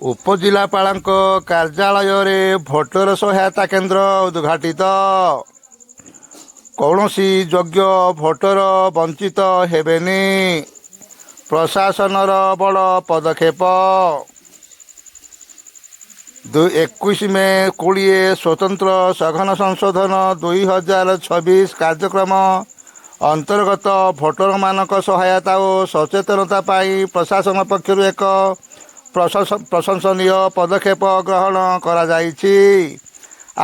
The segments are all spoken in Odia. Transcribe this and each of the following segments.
उपजिलापालଙ୍କ କାର୍ଯ୍ୟାଳୟରେ ଭୋଟର ସହାୟତା କେନ୍ଦ୍ର ଉଦ୍ଘାଟିତ। କୌଣସି ଯୋଗ୍ୟ ଭୋଟର ବଞ୍ଚିତ ହେବେନି, ପ୍ରଶାସନର ବଡ଼ ପଦକ୍ଷେପ। 21 ମେ 20 ସ୍ୱତନ୍ତ୍ର ସଘନ ସଂଶୋଧନ 2026 କାର୍ଯ୍ୟକ୍ରମ ଅନ୍ତର୍ଗତ ଭୋଟରମାନଙ୍କ ସହାୟତା ଓ ସଚେତନତା ପାଇଁ ପ୍ରଶାସନ ପକ୍ଷରୁ ଏକ ପ୍ରଶଂସନୀୟ ପଦକ୍ଷେପ ଗ୍ରହଣ କରାଯାଇଛି।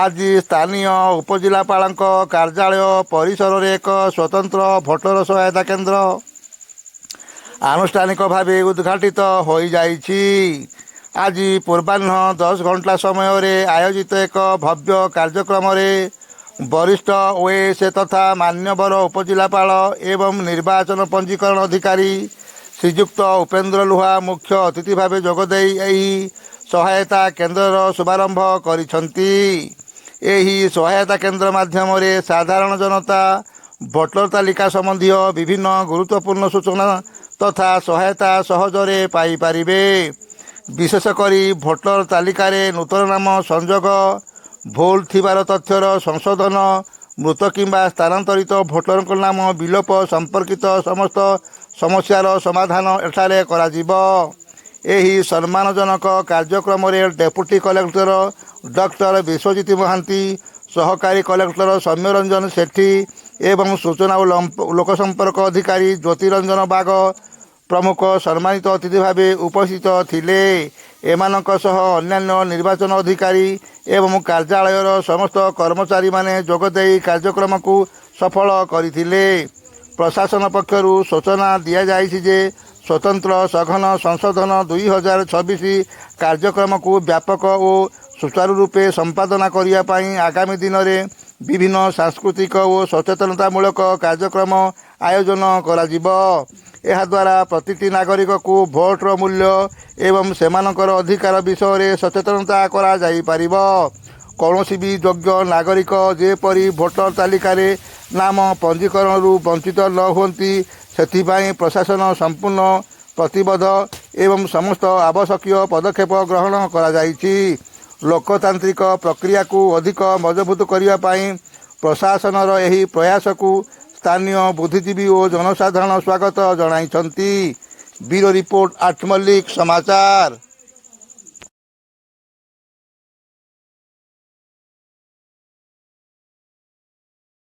ଆଜି ସ୍ଥାନୀୟ ଉପଜିଲ୍ଲାପାଳଙ୍କ କାର୍ଯ୍ୟାଳୟ ପରିସରରେ ଏକ ସ୍ୱତନ୍ତ୍ର ଭୋଟର ସହାୟତା କେନ୍ଦ୍ର ଆନୁଷ୍ଠାନିକ ଭାବେ ଉଦ୍ଘାଟିତ ହୋଇଯାଇଛି। ଆଜି ପୂର୍ବାହ୍ନ 10 ଘଣ୍ଟା ସମୟରେ ଆୟୋଜିତ ଏକ ଭବ୍ୟ କାର୍ଯ୍ୟକ୍ରମରେ ବରିଷ୍ଠ ଓଏଏସ୍ ତଥା ମାନ୍ୟବର ଉପଜିଲ୍ଲାପାଳ ଏବଂ ନିର୍ବାଚନ ପଞ୍ଜୀକରଣ ଅଧିକାରୀ ଶ୍ରୀଯୁକ୍ତ ଉପେନ୍ଦ୍ର ଲୁହା ମୁଖ୍ୟ ଅତିଥି ଭାବେ ଯୋଗଦେଇ ଏହି ସହାୟତା କେନ୍ଦ୍ରର ଶୁଭାରମ୍ଭ କରିଛନ୍ତି। ଏହି ସହାୟତା କେନ୍ଦ୍ର ମାଧ୍ୟମରେ ସାଧାରଣ ଜନତା ଭୋଟର ତାଲିକା ସମ୍ବନ୍ଧୀୟ ବିଭିନ୍ନ ଗୁରୁତ୍ୱପୂର୍ଣ୍ଣ ସୂଚନା ତଥା ସହାୟତା ସହଜରେ ପାଇପାରିବେ। ବିଶେଷ କରି ଭୋଟର ତାଲିକାରେ ନୂତନ ନାମ ସଂଯୋଗ, ଭୁଲ ଥିବାର ତଥ୍ୟର ସଂଶୋଧନ, ମୃତ କିମ୍ବା ସ୍ଥାନାନ୍ତରିତ ଭୋଟରଙ୍କ ନାମ ବିଲୋପ ସମ୍ପର୍କିତ ସମସ୍ତ ସମସ୍ୟାର ସମାଧାନ ଏଠାରେ କରାଯିବ। ଏହି ସମ୍ମାନଜନକ କାର୍ଯ୍ୟକ୍ରମରେ deputy collector doctor Biswajit Mohanty, ସହକାରୀ କଲେକ୍ଟର ସୌମ୍ୟରଞ୍ଜନ ସେଠୀ ଏବଂ ସୂଚନା ଓ ଲୋକସମ୍ପର୍କ ଅଧିକାରୀ ଜ୍ୟୋତିରଞ୍ଜନ ବାଗ ପ୍ରମୁଖ ସମ୍ମାନିତ ଅତିଥି ଭାବେ ଉପସ୍ଥିତ ଥିଲେ। ଏମାନଙ୍କ ସହ ଅନ୍ୟାନ୍ୟ ନିର୍ବାଚନ ଅଧିକାରୀ ଏବଂ କାର୍ଯ୍ୟାଳୟର ସମସ୍ତ କର୍ମଚାରୀମାନେ ଯୋଗଦେଇ କାର୍ଯ୍ୟକ୍ରମକୁ ସଫଳ କରିଥିଲେ। ପ୍ରଶାସନ ପକ୍ଷରୁ ସୂଚନା ଦିଆଯାଇଛି ଯେ ସ୍ୱତନ୍ତ୍ର ସଘନ ସଂଶୋଧନ 2026 କାର୍ଯ୍ୟକ୍ରମକୁ ବ୍ୟାପକ ଓ ସୁଚାରୁ ରୂପେ ସମ୍ପାଦନା କରିବା ପାଇଁ ଆଗାମୀ ଦିନରେ ବିଭିନ୍ନ ସାଂସ୍କୃତିକ ଓ ସଚେତନତାମୂଳକ କାର୍ଯ୍ୟକ୍ରମ ଆୟୋଜନ କରାଯିବ। ଏହାଦ୍ୱାରା ପ୍ରତିଟି ନାଗରିକକୁ ଭୋଟର ମୂଲ୍ୟ ଏବଂ ସେମାନଙ୍କର ଅଧିକାର ବିଷୟରେ ସଚେତନତା କରାଯାଇପାରିବ। କୌଣସି ବି ଯୋଗ୍ୟ ନାଗରିକ ଯେପରି ଭୋଟର ତାଲିକାରେ ନାମ ପଞ୍ଜୀକରଣରୁ ବଞ୍ଚିତ ନ ହୁଅନ୍ତି, ସେଥିପାଇଁ ପ୍ରଶାସନ ସମ୍ପୂର୍ଣ୍ଣ ପ୍ରତିବଦ୍ଧ ଏବଂ ସମସ୍ତ ଆବଶ୍ୟକୀୟ ପଦକ୍ଷେପ ଗ୍ରହଣ କରାଯାଇଛି। ଲୋକତାନ୍ତ୍ରିକ ପ୍ରକ୍ରିୟାକୁ ଅଧିକ ମଜବୁତ କରିବା ପାଇଁ ପ୍ରଶାସନର ଏହି ପ୍ରୟାସକୁ ସ୍ଥାନୀୟ ବୁଦ୍ଧିଜୀବୀ ଓ ଜନସାଧାରଣ ସ୍ୱାଗତ ଜଣାଇଛନ୍ତି। ବ୍ୟୁରୋ ରିପୋର୍ଟ, ଆଠ ମଲ୍ଲିକ ସମାଚାର।